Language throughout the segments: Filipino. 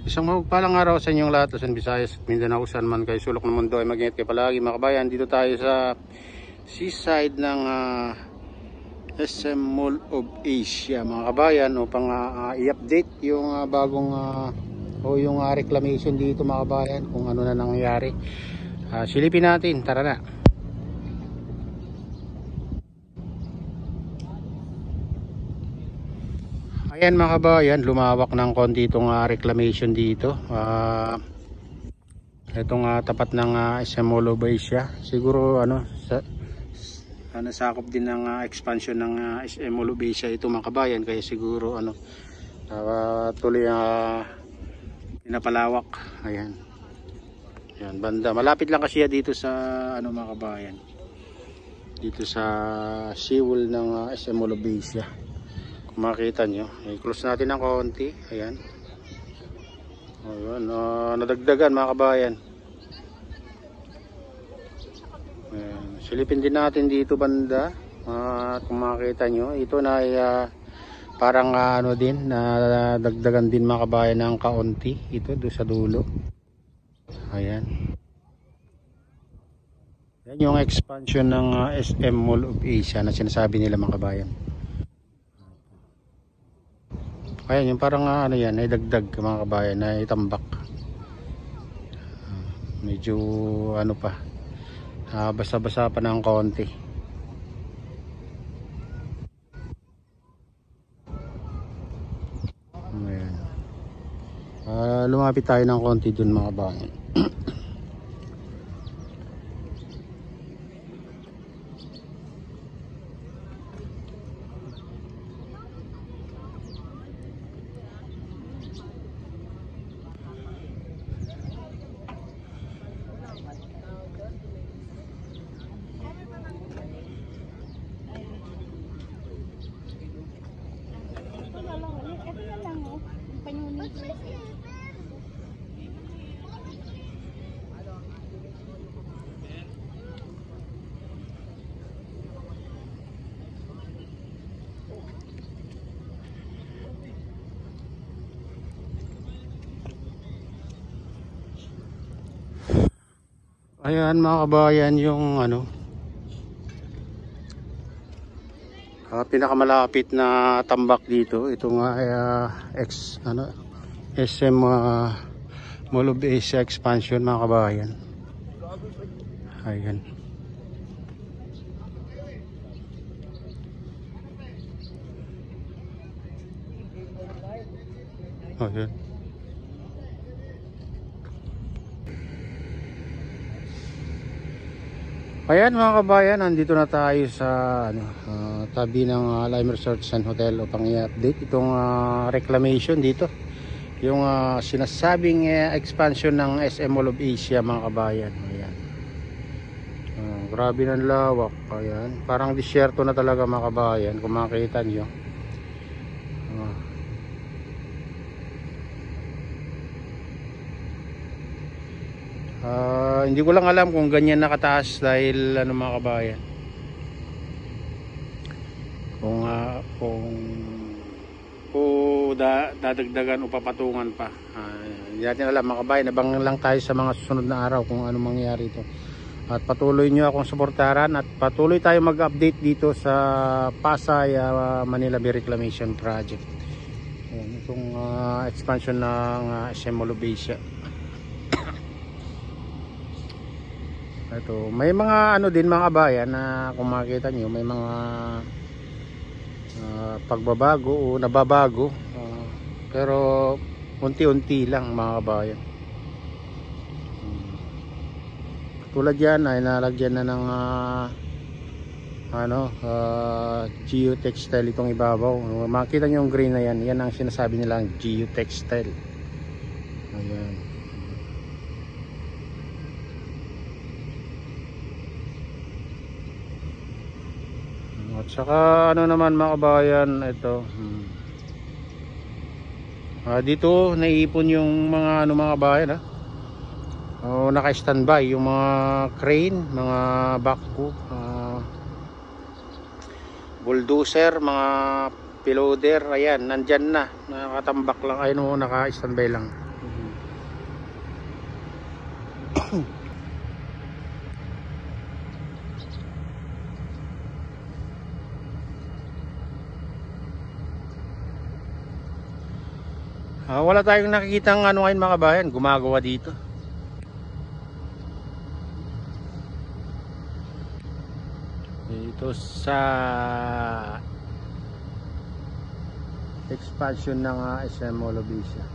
Isang mapagpalang araw sa inyong lahat, Luzon, Visayas at Mindanao, saan man kayo sulok ng mundo ay mag-ingat kayo palagi mga kabayan. Dito tayo sa seaside ng SM Mall of Asia mga kabayan, upang i-update yung bagong o yung reclamation dito mga kabayan, kung ano na nangyayari. Silipin natin, tara na. Ayan mga kabayan, lumawak ng konti itong reclamation dito. Itong tapat ng SM Mall of Asia. Siguro nasakop din ng expansion ng SM Mall of Asia ito mga kabayan. Kaya siguro tuloy pinapalawak. Ayan. Ayan, banda. Malapit lang kasi dito sa mga kabayan. Dito sa seawall ng SM Mall of Asia. Makita nyo, i-close natin ng konti. Ayan. Ayan, nadagdagan mga kabayan. Ayan. Silipin din natin dito banda. At kung makita nyo, ito na ay parang din, nadagdagan din mga kabayan ng kaunti. Ito doon sa dulo. Ayan. Yan yung expansion ng SM Mall of Asia na sinasabi nila mga kabayan. Ayan yung parang yan ay dagdag mga kabayan, ay tambak. Medyo pa, basa-basa pa ng konti. Ayan. Lumapit tayo ng konti dun mga kabayan. Ayan mga kabayan yung pinakamalapit na tambak dito. Ito nga ay SM Mall of Asia expansion mga kabayan. Ayan. Ayan. Ayan mga kabayan, nandito na tayo sa tabi ng Lime Resorts and Hotel upang i-update itong reclamation dito. Yung sinasabing expansion ng SM Mall of Asia mga kabayan. Ayan. Grabe ng lawak. Ayan. Parang disyerto na talaga mga kabayan kung makita nyo. Hindi ko lang alam kung ganyan nakataas dahil mga kabayan, kung dadagdagan o papatungan pa, hindi natin alam mga kabayan. Abangan lang tayo sa mga susunod na araw kung ano mangyayari ito, at patuloy nyo akong suportaran at patuloy tayo mag-update dito sa Pasay Manila Bay Reclamation Project. Ayan, itong expansion ng SM Mall of Asia. Ito, may mga din mga kabayan na kung makita nyo, may mga pagbabago o nababago, pero unti-unti lang mga kabayan. Tulad yan ay nalagyan na ng geotextile itong ibabaw. Makita nyo yung green na yan, yan ang sinasabi nilang geotextile. Ayan. At saka naman mga kabayan, ito dito naiipon yung mga mga kabayan naka-standby yung mga crane, mga backhoe, bulldozer, mga piloder. Ayan, nandyan na, nakatambak lang, naka-standby lang. Wala tayong nakikitang ano ngayon mga kabayan, gumagawa dito. Dito sa expansion ng SM Mall of Asia.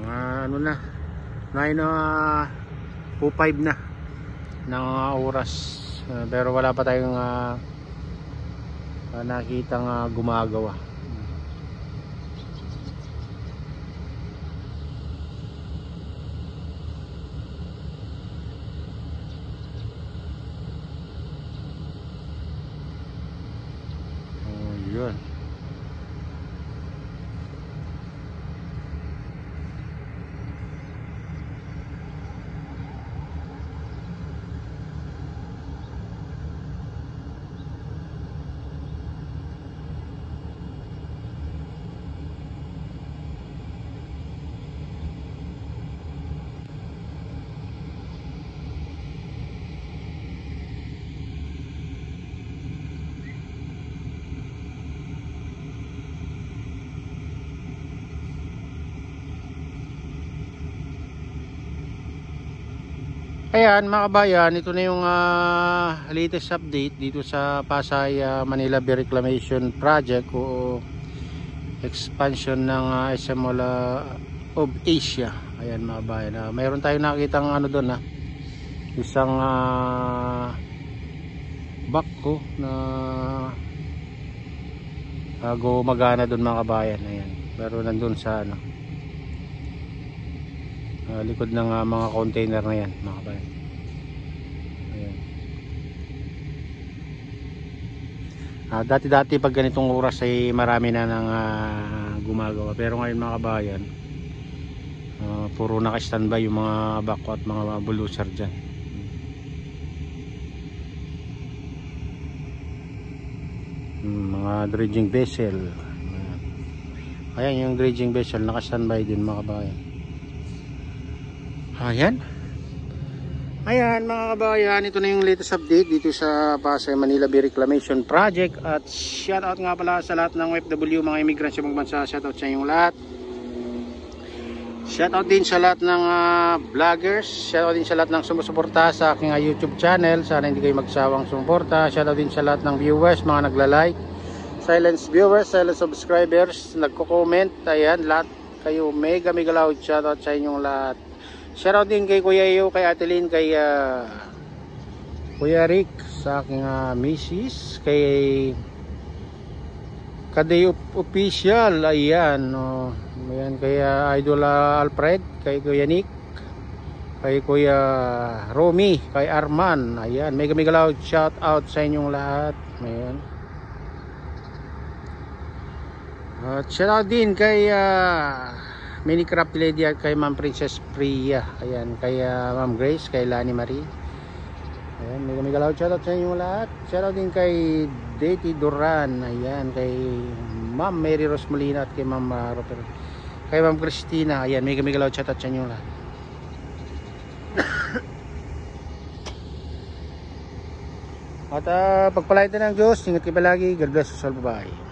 Ano na 9:05 na ng oras, pero wala pa tayong nakitang gumagawa. Yun. Ayan mga kabayan, ito na yung latest update dito sa Pasay Manila Bay Reclamation Project o expansion ng SM Mall of Asia. Ayan mga kabayan, mayroon tayong nakitang ano doon, isang backhoe na gumagana doon mga kabayan. Ayan, pero nandun sa likod ng mga container na yan mga kabayan. Ayan. Dati pag ganitong oras ay marami na nang gumagawa, pero ngayon mga kabayan puro naka-standby yung mga backhoe at mga bulldozer dyan. Mga dredging vessel. Ayan yung dredging vessel naka-standby din mga kabayan. Ayan mga kabayan, ito na yung latest update dito sa Pasay Manila Bay Reclamation Project. At shoutout nga pala sa lahat ng OFW, mga immigrants sa ibang bansa. Shoutout sa inyong lahat. Shoutout din sa lahat ng vloggers. Shoutout din sa lahat ng sumusuporta sa aking YouTube channel. Sana hindi kayo magsawang sumuporta. Shoutout din sa lahat ng viewers, mga nagla-like, silent viewers, silent subscribers, nagko-comment. Ayan, lahat kayo mega loud. Shoutout sa inyong lahat. Shoutout din kay Kuya Iyo, kay Atelin, kay Kuya Rick, sa aking misis, kay Kaday Official, ayan, ayan, kay Idol Alfred, kay Kuya Nick, kay Kuya Romy, kay Arman, ayan, mega loud shout out sa inyong lahat. Ayan. At shoutout din kay Minicraft Lady at kay Ma'am Princess Priya. Ayan, kay Ma'am Grace, kay Lani Marie. Ayan, mega loud shoutout sa inyo lahat. Shoutout din kay Deti Duran. Ayan, kay Ma'am Mary Rose Molina at kay Ma'am Robert, kay Ma'am Christina. Ayan, mega loud shoutout sa inyo lahat. At pagpalain ng Diyos, ingat kayo palagi. God bless us all. Bye-bye.